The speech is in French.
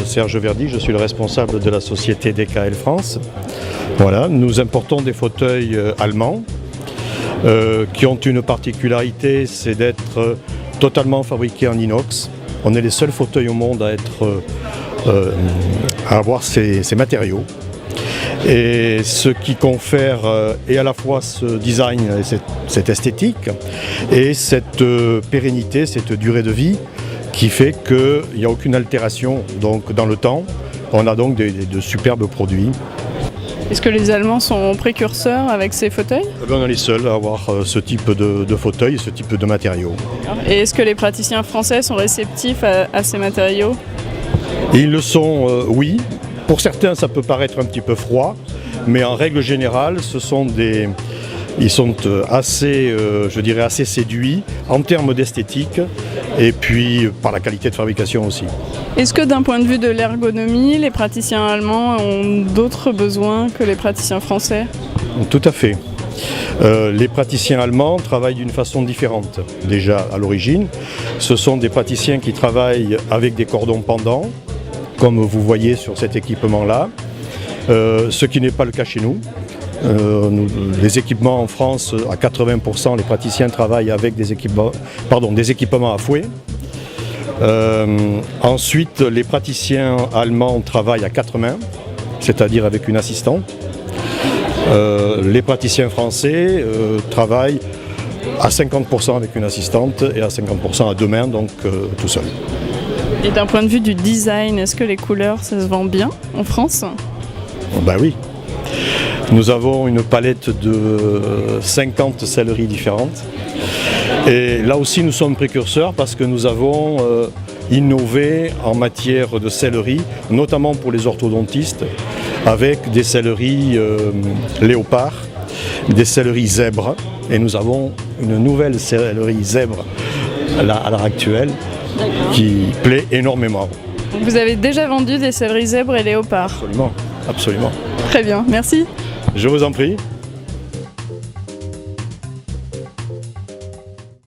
Serge Verdi, je suis le responsable de la société DKL France. Voilà, nous importons des fauteuils allemands qui ont une particularité, c'est d'être totalement fabriqués en inox. On est les seuls fauteuils au monde à avoir ces matériaux. Et ce qui confère et à la fois ce design, cette esthétique et cette pérennité, cette durée de vie qui fait qu'il n'y a aucune altération donc, dans le temps. On a donc de superbes produits. Est-ce que les Allemands sont précurseurs avec ces fauteuils? On est les seuls à avoir ce type de fauteuil, ce type de matériaux. Et est-ce que les praticiens français sont réceptifs à ces matériaux? Ils le sont, oui. Pour certains, ça peut paraître un petit peu froid, mais en règle générale, ils sont assez, je dirais, assez séduits en termes d'esthétique et puis par la qualité de fabrication aussi. Est-ce que d'un point de vue de l'ergonomie, les praticiens allemands ont d'autres besoins que les praticiens français? Tout à fait. Les praticiens allemands travaillent d'une façon différente. Déjà à l'origine, ce sont des praticiens qui travaillent avec des cordons pendants, comme vous voyez sur cet équipement-là, ce qui n'est pas le cas chez nous. Les équipements en France, à 80%, les praticiens travaillent avec des équipements à fouet. Ensuite, les praticiens allemands travaillent à 4 mains, c'est-à-dire avec une assistante. Les praticiens français travaillent à 50% avec une assistante et à 50% à 2 mains, donc tout seul. Et d'un point de vue du design, est-ce que les couleurs, ça se vend bien en France? Ben oui. Nous avons une palette de 50 selleries différentes. Et là aussi, nous sommes précurseurs parce que nous avons innové en matière de sellerie, notamment pour les orthodontistes, avec des selleries léopard, des selleries zèbre. Et nous avons une nouvelle sellerie zèbre à l'heure actuelle qui plaît énormément. Vous avez déjà vendu des selleries zèbre et léopard? Absolument, absolument. Très bien, merci. Je vous en prie.